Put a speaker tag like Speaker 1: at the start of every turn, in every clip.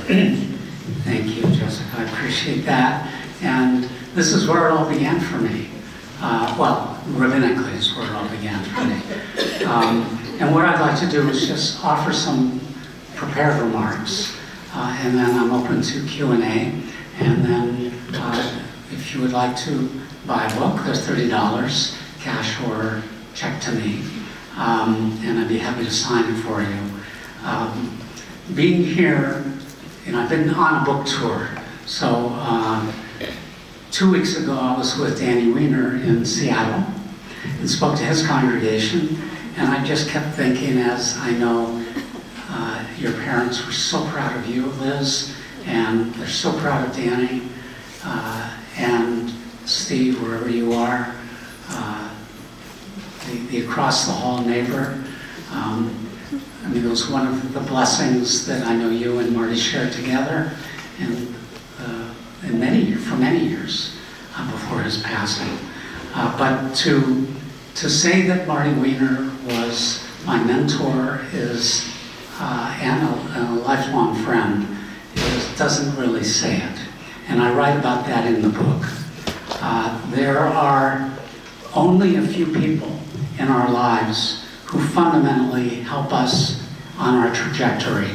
Speaker 1: Thank you, Jessica. I appreciate that. And this is where it all began for me. Well, rabbinically is where it all began for me. And what I'd like to do is just offer some prepared remarks, and then I'm open to Q&A. And then if you would like to buy a book, there's $30, cash or check to me. And I'd be happy to sign it for you. Being here, I've been on a book tour. So 2 weeks ago, I was with Danny Weiner in Seattle and spoke to his congregation. And I just kept thinking, as I know your parents were so proud of you, Liz, and they're so proud of Danny, and Steve, wherever you are, the across the hall neighbor. It was one of the blessings that I know you and Marty shared together, and for many years before his passing. But to say that Marty Weiner was my mentor and a lifelong friend doesn't really say it. And I write about that in the book. There are only a few people in our lives who fundamentally help us on our trajectory,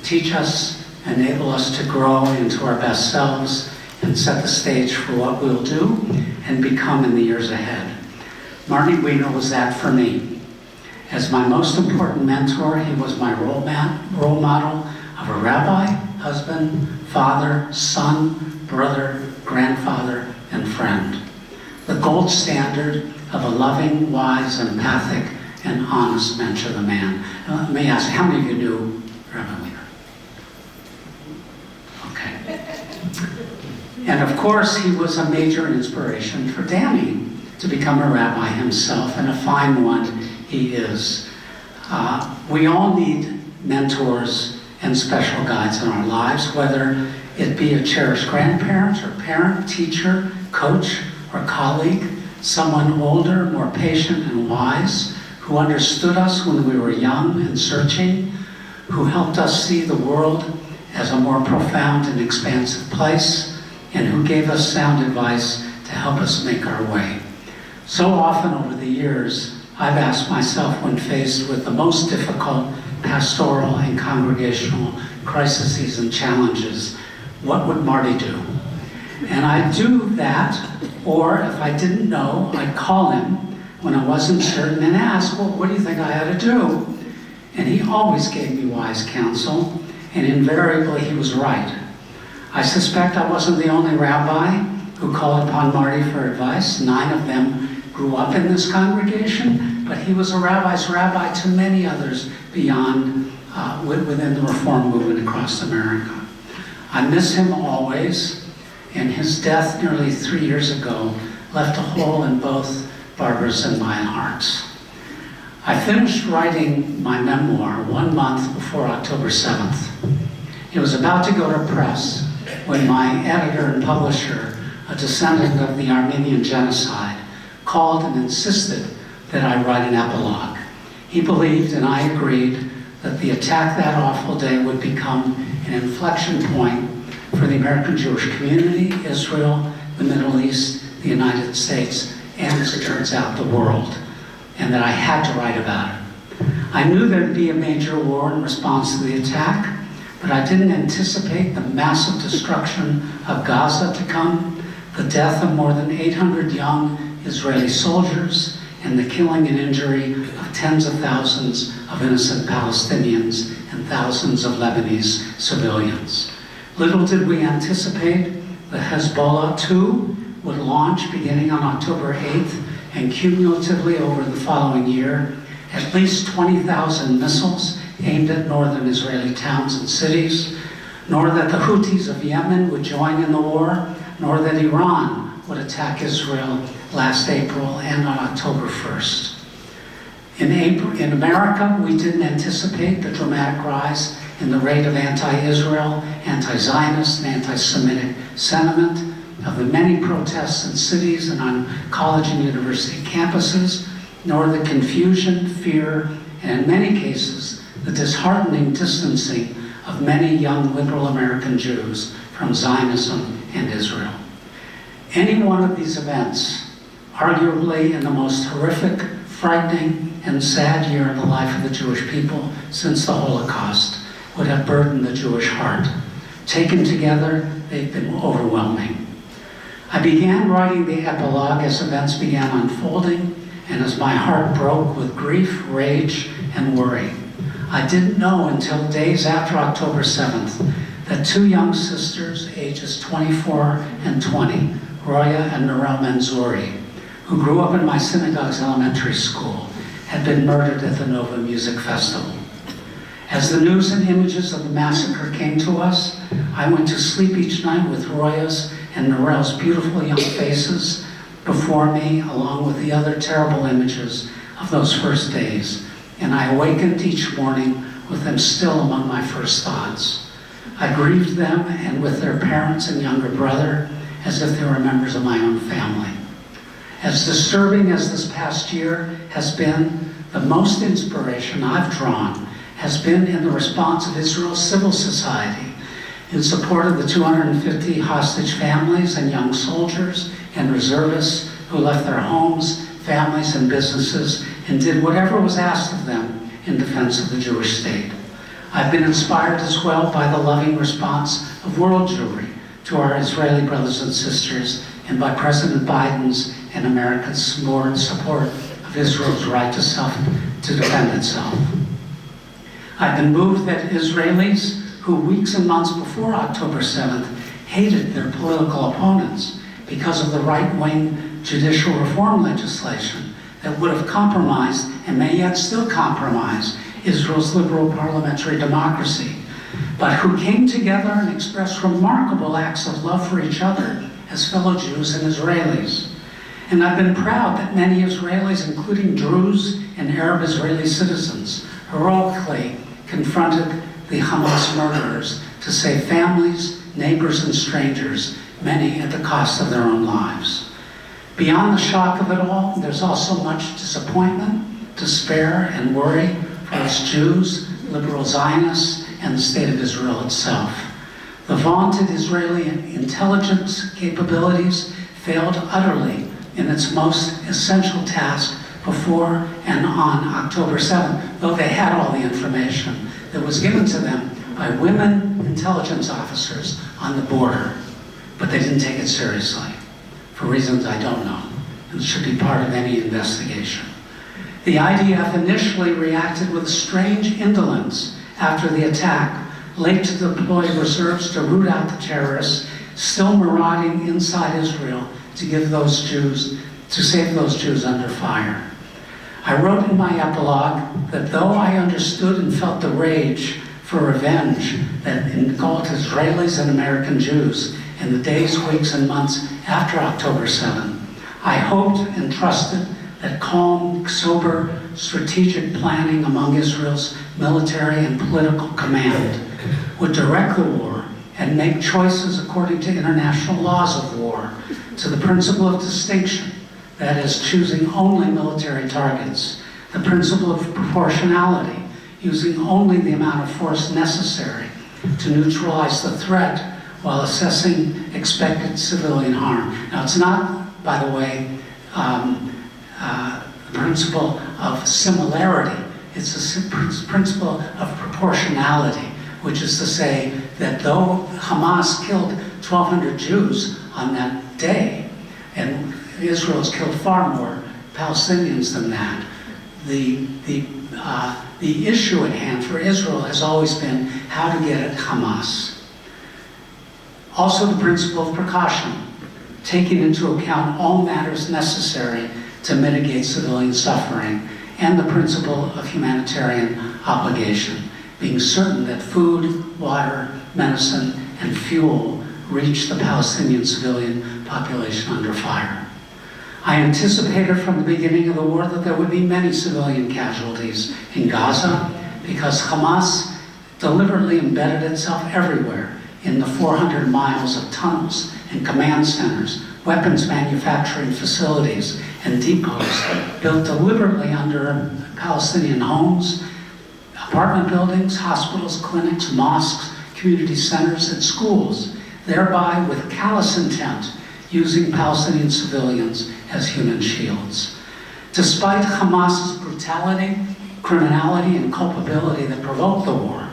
Speaker 1: teach us, enable us to grow into our best selves, and set the stage for what we'll do and become in the years ahead. Marty Weiner was that for me. As my most important mentor, he was my role model of a rabbi, husband, father, son, brother, grandfather, and friend. The gold standard of a loving, wise, empathic, and honest mentor of the man. Now, let me ask, how many of you knew Rabbi Weiner? Okay. And of course, he was a major inspiration for Danny to become a rabbi himself, and a fine one he is. We all need mentors and special guides in our lives, whether it be a cherished grandparent or parent, teacher, coach, or colleague, someone older, more patient and wise, who understood us when we were young and searching, who helped us see the world as a more profound and expansive place, and who gave us sound advice to help us make our way. So often over the years, I've asked myself when faced with the most difficult pastoral and congregational crises and challenges, what would Marty do? And I'd do that, or if I didn't know, I'd call him when I wasn't certain and ask, well, what do you think I ought to do? And he always gave me wise counsel, and invariably he was right. I suspect I wasn't the only rabbi who called upon Marty for advice. 9 of them grew up in this congregation, but he was a rabbi's rabbi to many others beyond, within the Reform movement across America. I miss him always, and his death nearly 3 years ago left a hole in both Barbara's and my hearts. I finished writing my memoir 1 month before October 7th. It was about to go to press when my editor and publisher, a descendant of the Armenian genocide, called and insisted that I write an epilogue. He believed, and I agreed, that the attack that awful day would become an inflection point for the American Jewish community, Israel, the Middle East, the United States, and as it turns out, the world, and that I had to write about it. I knew there'd be a major war in response to the attack, but I didn't anticipate the massive destruction of Gaza to come, the death of more than 800 young Israeli soldiers, and the killing and injury of tens of thousands of innocent Palestinians and thousands of Lebanese civilians. Little did we anticipate that Hezbollah, too, would launch beginning on October 8th and cumulatively over the following year at least 20,000 missiles aimed at northern Israeli towns and cities, nor that the Houthis of Yemen would join in the war, nor that Iran would attack Israel last April and on October 1st. In America, we didn't anticipate the dramatic rise in the rate of anti-Israel, anti-Zionist, and anti-Semitic sentiment, of the many protests in cities and on college and university campuses, nor the confusion, fear, and in many cases, the disheartening distancing of many young liberal American Jews from Zionism and Israel. Any one of these events, arguably in the most horrific, frightening, and sad year in the life of the Jewish people since the Holocaust, would have burdened the Jewish heart. Taken together, they've been overwhelming. I began writing the epilogue as events began unfolding, and as my heart broke with grief, rage, and worry. I didn't know until days after October 7th that two young sisters, ages 24 and 20, Roya and Narelle Manzouri, who grew up in my synagogue's elementary school, had been murdered at the Nova Music Festival. As the news and images of the massacre came to us, I went to sleep each night with Roya's and Narelle's beautiful young faces before me, along with the other terrible images of those first days. And I awakened each morning with them still among my first thoughts. I grieved them, and with their parents and younger brother, as if they were members of my own family. As disturbing as this past year has been, the most inspiration I've drawn has been in the response of Israel's civil society in support of the 250 hostage families and young soldiers and reservists who left their homes, families, and businesses and did whatever was asked of them in defense of the Jewish state. I've been inspired as well by the loving response of world Jewry to our Israeli brothers and sisters, and by President Biden's and America's support of Israel's right to defend itself. I've been moved that Israelis who weeks and months before October 7th hated their political opponents because of the right-wing judicial reform legislation that would have compromised and may yet still compromise Israel's liberal parliamentary democracy, but who came together and expressed remarkable acts of love for each other as fellow Jews and Israelis. And I've been proud that many Israelis, including Druze and Arab Israeli citizens, heroically confronted the Hamas murderers to save families, neighbors, and strangers, many at the cost of their own lives. Beyond the shock of it all, there's also much disappointment, despair, and worry for us Jews, liberal Zionists, and the state of Israel itself. The vaunted Israeli intelligence capabilities failed utterly in its most essential task before and on October 7th, though they had all the information that was given to them by women intelligence officers on the border, but they didn't take it seriously, for reasons I don't know, and it should be part of any investigation. The IDF initially reacted with strange indolence after the attack, late to deploy reserves to root out the terrorists still marauding inside Israel to save those Jews under fire. I wrote in my epilogue that though I understood and felt the rage for revenge that engulfed Israelis and American Jews in the days, weeks, and months after October 7th, I hoped and trusted that calm, sober, strategic planning among Israel's military and political command would direct the war and make choices according to international laws of war, to the principle of distinction, that is, choosing only military targets, the principle of proportionality, using only the amount of force necessary to neutralize the threat while assessing expected civilian harm. Now, it's not, by the way, the principle of similarity. It's a principle of proportionality, which is to say that though Hamas killed 1,200 Jews on that day, and Israel has killed far more Palestinians than that, the issue at hand for Israel has always been how to get at Hamas. Also the principle of precaution, taking into account all matters necessary to mitigate civilian suffering, and the principle of humanitarian obligation, being certain that food, water, medicine, and fuel reach the Palestinian civilian population under fire. I anticipated from the beginning of the war that there would be many civilian casualties in Gaza because Hamas deliberately embedded itself everywhere in the 400 miles of tunnels and command centers, weapons manufacturing facilities, and depots built deliberately under Palestinian homes, apartment buildings, hospitals, clinics, mosques, community centers, and schools, thereby with callous intent using Palestinian civilians as human shields. Despite Hamas's brutality, criminality, and culpability that provoked the war,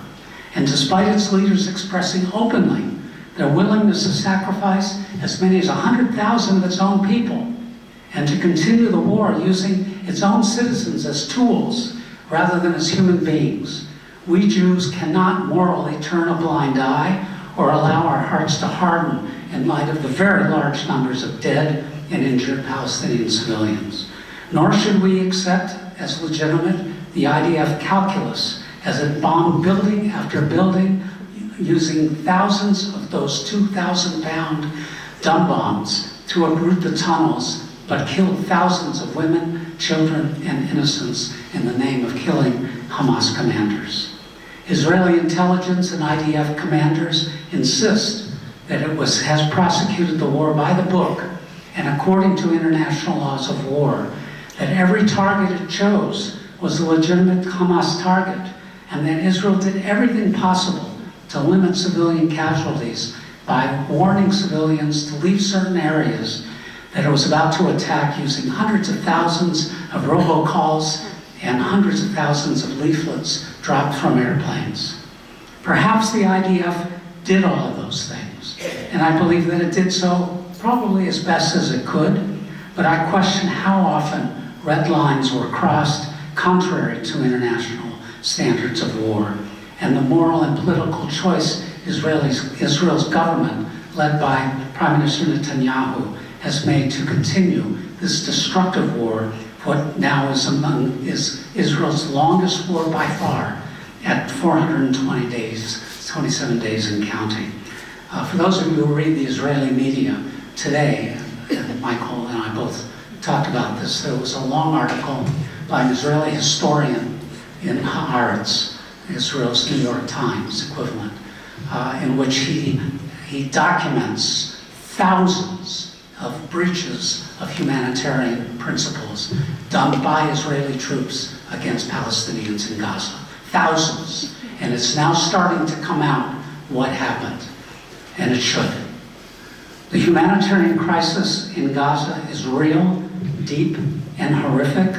Speaker 1: and despite its leaders expressing openly their willingness to sacrifice as many as 100,000 of its own people, and to continue the war using its own citizens as tools rather than as human beings, we Jews cannot morally turn a blind eye or allow our hearts to harden in light of the very large numbers of dead and injured Palestinian civilians. Nor should we accept as legitimate the IDF calculus as it bombed building after building using thousands of those 2,000-pound dumb bombs to uproot the tunnels, but killed thousands of women, children, and innocents in the name of killing Hamas commanders. Israeli intelligence and IDF commanders insist that it has prosecuted the war by the book and according to international laws of war, that every target it chose was a legitimate Hamas target, and that Israel did everything possible to limit civilian casualties by warning civilians to leave certain areas that it was about to attack using hundreds of thousands of robocalls and hundreds of thousands of leaflets dropped from airplanes. Perhaps the IDF did all of those things, and I believe that it did so probably as best as it could, but I question how often red lines were crossed contrary to international standards of war, and the moral and political choice Israel's government, led by Prime Minister Netanyahu, has made to continue this destructive war, what now is Israel's longest war by far, at 420 days, 27 days and counting. For those of you who read the Israeli media today, and Michael and I both talked about this, there was a long article by an Israeli historian in Haaretz, Israel's New York Times equivalent, in which he documents thousands of breaches of humanitarian principles done by Israeli troops against Palestinians in Gaza. Thousands. And it's now starting to come out what happened. And it should. The humanitarian crisis in Gaza is real, deep, and horrific.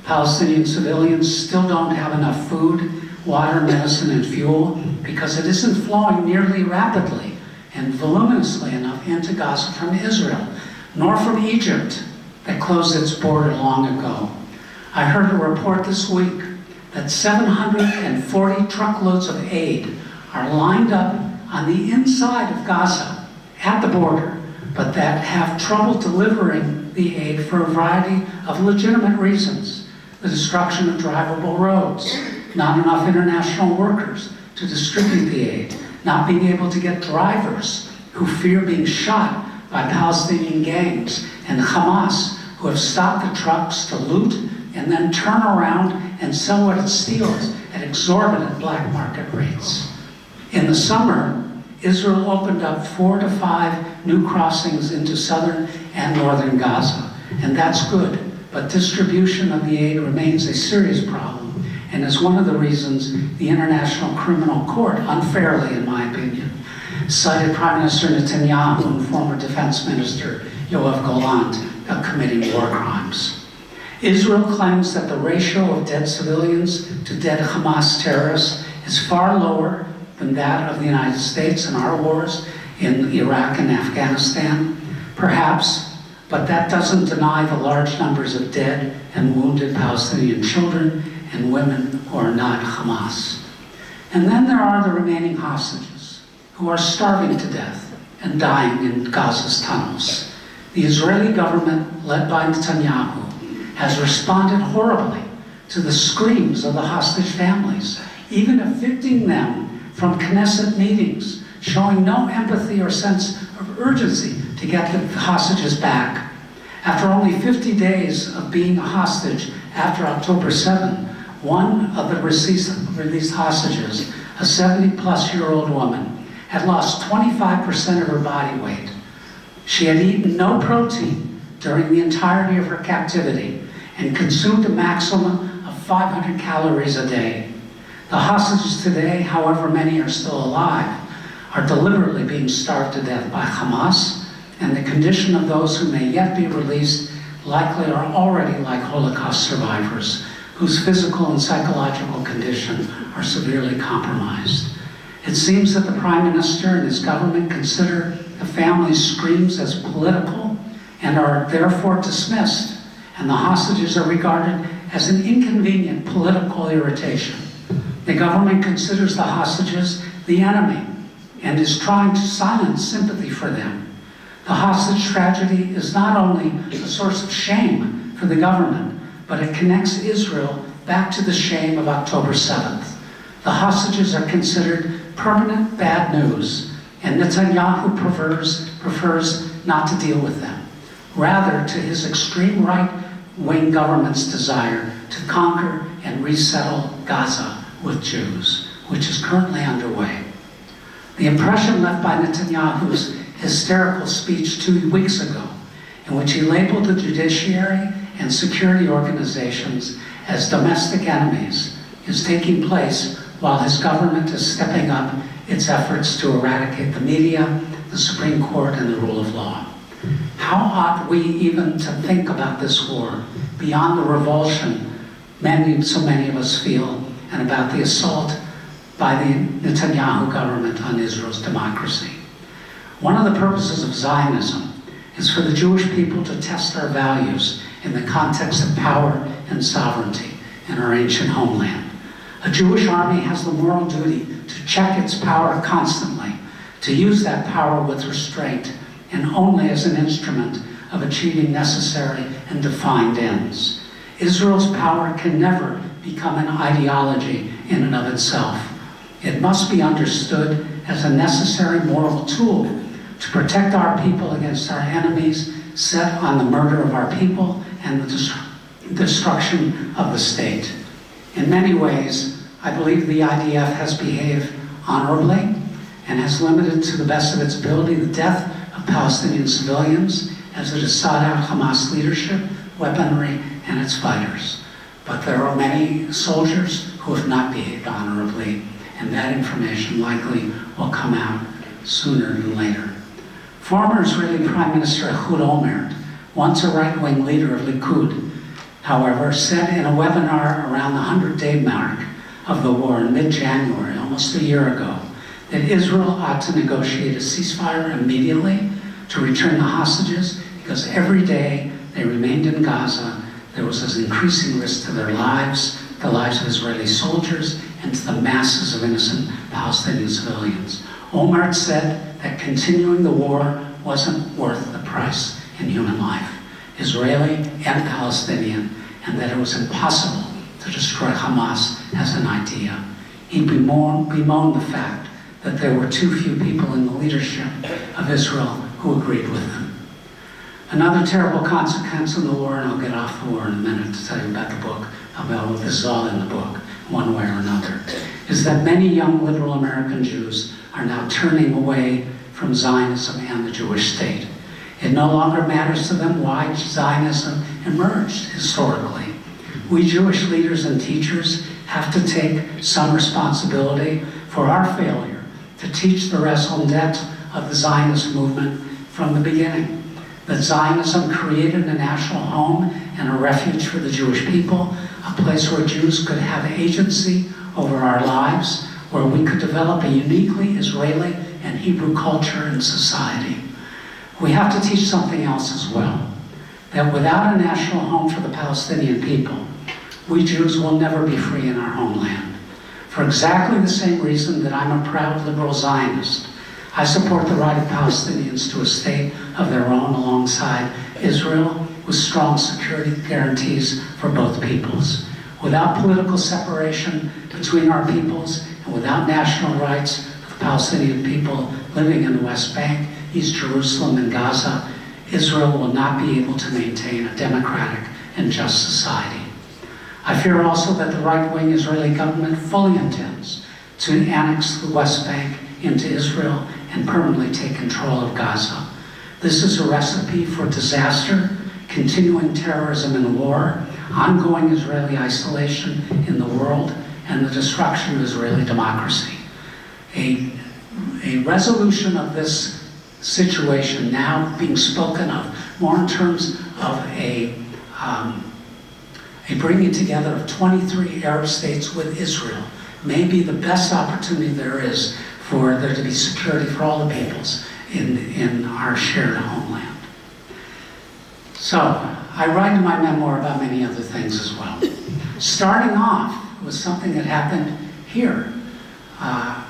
Speaker 1: Palestinian civilians still don't have enough food, water, medicine, and fuel because it isn't flowing nearly rapidly and voluminously enough into Gaza from Israel, nor from Egypt that closed its border long ago. I heard a report this week that 740 truckloads of aid are lined up on the inside of Gaza at the border, but that have trouble delivering the aid for a variety of legitimate reasons. The destruction of drivable roads, not enough international workers to distribute the aid, not being able to get drivers who fear being shot by Palestinian gangs, and Hamas, who have stopped the trucks to loot and then turn around and sell what it steals at exorbitant black market rates. In the summer, Israel opened up 4 to 5 new crossings into southern and northern Gaza, and that's good. But distribution of the aid remains a serious problem, and is one of the reasons the International Criminal Court, unfairly in my opinion, cited Prime Minister Netanyahu and former Defense Minister Yoav Gallant of committing war crimes. Israel claims that the ratio of dead civilians to dead Hamas terrorists is far lower than that of the United States in our wars in Iraq and Afghanistan. Perhaps, but that doesn't deny the large numbers of dead and wounded Palestinian children and women who are not Hamas. And then there are the remaining hostages who are starving to death and dying in Gaza's tunnels. The Israeli government, led by Netanyahu, has responded horribly to the screams of the hostage families, even evicting them from Knesset meetings, showing no empathy or sense of urgency to get the hostages back. After only 50 days of being a hostage after October 7, one of the released hostages, a 70-plus-year-old woman, had lost 25% of her body weight. She had eaten no protein during the entirety of her captivity and consumed a maximum of 500 calories a day. The hostages today, however many are still alive, are deliberately being starved to death by Hamas, and the condition of those who may yet be released likely are already like Holocaust survivors whose physical and psychological condition are severely compromised. It seems that the Prime Minister and his government consider the family's screams as political and are therefore dismissed, and the hostages are regarded as an inconvenient political irritation. The government considers the hostages the enemy and is trying to silence sympathy for them. The hostage tragedy is not only a source of shame for the government, but it connects Israel back to the shame of October 7th. The hostages are considered permanent bad news, and Netanyahu prefers not to deal with them, rather to his extreme right-wing government's desire to conquer and resettle Gaza with Jews, which is currently underway. The impression left by Netanyahu's hysterical speech 2 weeks ago, in which he labeled the judiciary and security organizations as domestic enemies, is taking place while his government is stepping up its efforts to eradicate the media, the Supreme Court, and the rule of law. How ought we even to think about this war beyond the revulsion so many of us feel, and about the assault by the Netanyahu government on Israel's democracy? One of the purposes of Zionism is for the Jewish people to test our values in the context of power and sovereignty in our ancient homeland. A Jewish army has the moral duty to check its power constantly, to use that power with restraint and only as an instrument of achieving necessary and defined ends. Israel's power can never become an ideology in and of itself. It must be understood as a necessary moral tool to protect our people against our enemies set on the murder of our people and the destruction of the state. In many ways, I believe the IDF has behaved honorably and has limited to the best of its ability the death of Palestinian civilians as it has sought out Hamas leadership, weaponry, and its fighters. But there are many soldiers who have not behaved honorably, and that information likely will come out sooner than later. Former Israeli Prime Minister Ehud Olmert, once a right-wing leader of Likud, however, said in a webinar around the 100-day mark of the war in mid-January, almost a year ago, that Israel ought to negotiate a ceasefire immediately to return the hostages, because every day they remained in Gaza, there was an increasing risk to their lives, the lives of Israeli soldiers, and to the masses of innocent Palestinian civilians. Olmert said that continuing the war wasn't worth the price in human life, Israeli and Palestinian, and that it was impossible to destroy Hamas as an idea. He bemoaned the fact that there were too few people in the leadership of Israel who agreed with him. Another terrible consequence of the war, and I'll get off the war in a minute to tell you about the book, about this is all in the book, one way or another, is that many young liberal American Jews are now turning away from Zionism and the Jewish state. It no longer matters to them why Zionism emerged historically. We Jewish leaders and teachers have to take some responsibility for our failure to teach the raison d'etre of the Zionist movement from the beginning. That Zionism created a national home and a refuge for the Jewish people, a place where Jews could have agency over our lives, where we could develop a uniquely Israeli and Hebrew culture and society. We have to teach something else as well, that without a national home for the Palestinian people, we Jews will never be free in our homeland. For exactly the same reason that I'm a proud liberal Zionist, I support the right of Palestinians to a state of their own alongside Israel, with strong security guarantees for both peoples. Without political separation between our peoples and without national rights for the Palestinian people living in the West Bank, East Jerusalem, and Gaza, Israel will not be able to maintain a democratic and just society. I fear also that the right-wing Israeli government fully intends to annex the West Bank into Israel and permanently take control of Gaza. This is a recipe for disaster, continuing terrorism and war, ongoing Israeli isolation in the world, and the destruction of Israeli democracy. A resolution of this situation now being spoken of more in terms of a bringing together of 23 Arab states with Israel may be the best opportunity there is for there to be security for all the peoples in our shared homeland. So, I write in my memoir about many other things as well. Starting off was something that happened here,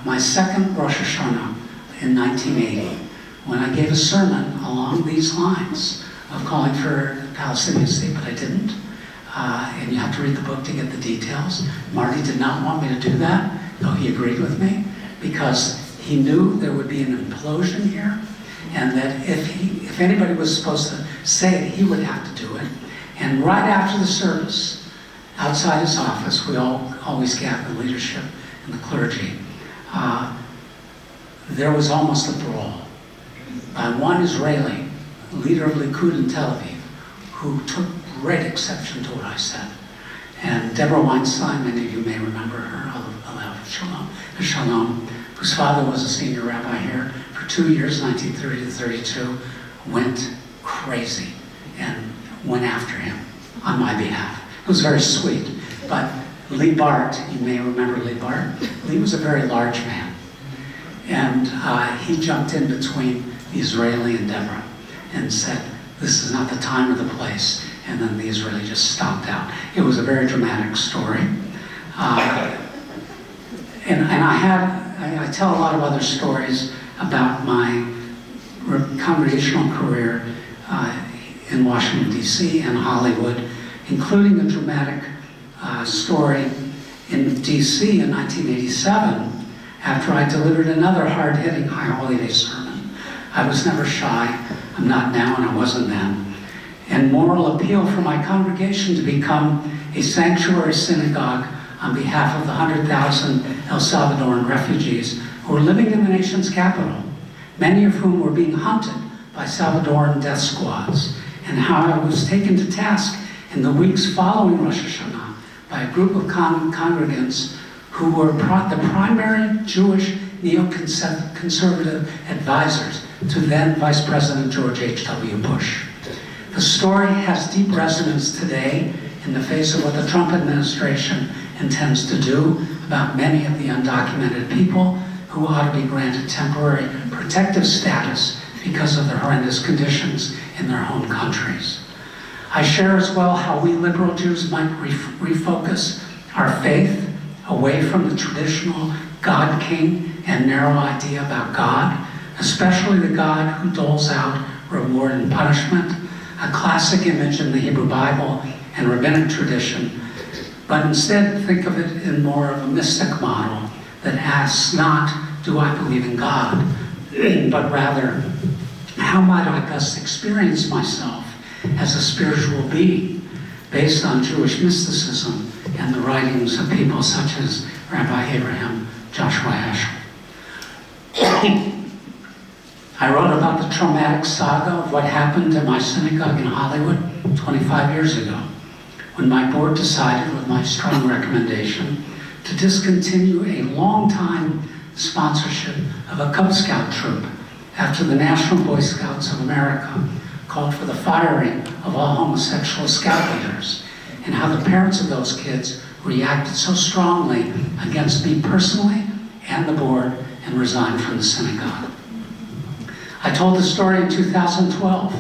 Speaker 1: my second Rosh Hashanah in 1980, when I gave a sermon along these lines of calling for a Palestinian state, but I didn't. And you have to read the book to get the details. Marty did not want me to do that, though he agreed with me, because he knew there would be an implosion here, and that if anybody was supposed to say it, he would have to do it. And right after the service, outside his office, we all always gather the leadership and the clergy. There was almost a brawl by one Israeli, leader of Likud in Tel Aviv, who took great exception to what I said. And Deborah Weinstein, many of you may remember her, Shalom, whose father was a senior rabbi here for 2 years, 1930 to 32, went crazy and went after him on my behalf. It was very sweet. But Lee Bart, you may remember Lee Bart. Lee was a very large man. And he jumped in between the Israeli and Deborah and said, "This is not the time or the place." And then the Israeli just stomped out. It was a very dramatic story. And I tell a lot of other stories about my congregational career in Washington, D.C. and Hollywood, including a dramatic story in D.C. in 1987, after I delivered another hard-hitting high holiday sermon. I was never shy. I'm not now, and I wasn't then. And moral appeal for my congregation to become a sanctuary synagogue on behalf of the 100,000 El Salvadoran refugees who were living in the nation's capital, many of whom were being hunted by Salvadoran death squads, and how I was taken to task in the weeks following Rosh Hashanah by a group of congregants who were the primary Jewish neoconservative advisors to then Vice President George H.W. Bush. The story has deep resonance today in the face of what the Trump administration intends to do about many of the undocumented people who ought to be granted temporary protective status because of their horrendous conditions in their home countries. I share as well how we liberal Jews might refocus our faith away from the traditional God King and narrow idea about God, especially the God who doles out reward and punishment, a classic image in the Hebrew Bible and rabbinic tradition, but instead think of it in more of a mystic model that asks not, do I believe in God, but rather, how might I best experience myself as a spiritual being based on Jewish mysticism and the writings of people such as Rabbi Abraham Joshua Heschel. I wrote about the traumatic saga of what happened at my synagogue in Hollywood 25 years ago, when my board decided, with my strong recommendation, to discontinue a long-time sponsorship of a Cub Scout troop after the National Boy Scouts of America called for the firing of all homosexual scout leaders, and how the parents of those kids reacted so strongly against me personally and the board and resigned from the synagogue. I told the story in 2012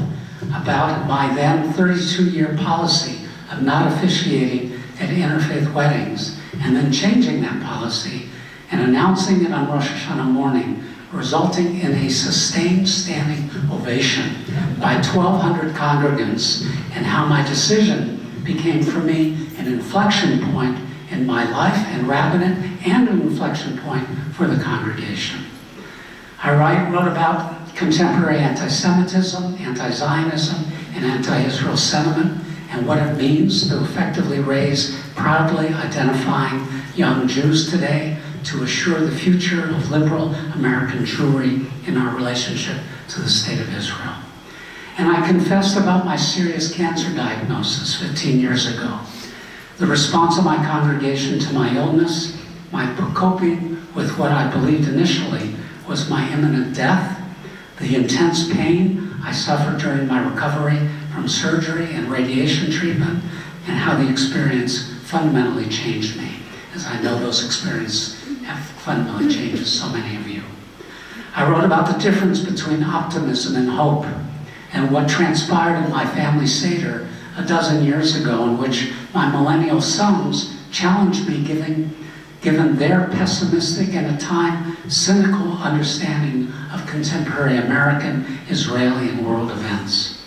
Speaker 1: about my then 32-year policy of not officiating at interfaith weddings, and then changing that policy and announcing it on Rosh Hashanah morning, resulting in a sustained standing ovation by 1,200 congregants, and how my decision became for me an inflection point in my life and rabbinate, and an inflection point for the congregation. I wrote about contemporary anti-Semitism, anti-Zionism, and anti-Israel sentiment, and what it means to effectively raise proudly identifying young Jews today to assure the future of liberal American Jewry in our relationship to the State of Israel. And I confessed about my serious cancer diagnosis 15 years ago. The response of my congregation to my illness, my coping with what I believed initially was my imminent death, the intense pain I suffered during my recovery from surgery and radiation treatment, and how the experience fundamentally changed me, as I know those experiences have fundamentally changed so many of you. I wrote about the difference between optimism and hope, and what transpired in my family Seder a dozen years ago, in which my millennial sons challenged me, given their pessimistic and at times cynical understanding of contemporary American, Israeli, and world events.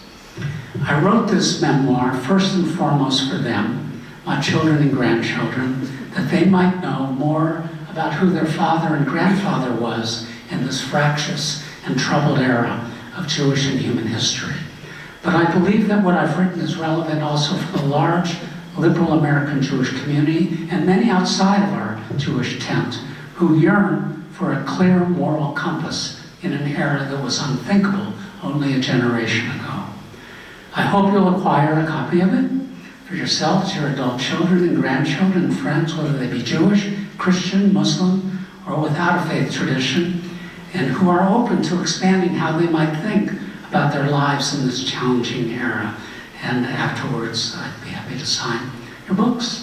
Speaker 1: I wrote this memoir first and foremost for them, my children and grandchildren, that they might know more about who their father and grandfather was in this fractious and troubled era of Jewish and human history. But I believe that what I've written is relevant also for the large liberal American Jewish community and many outside of our Jewish tent who yearn for a clear moral compass in an era that was unthinkable only a generation ago. I hope you'll acquire a copy of it for yourselves, your adult children and grandchildren and friends, whether they be Jewish, Christian, Muslim, or without a faith tradition, and who are open to expanding how they might think about their lives in this challenging era. And afterwards, I'd be happy to sign your books.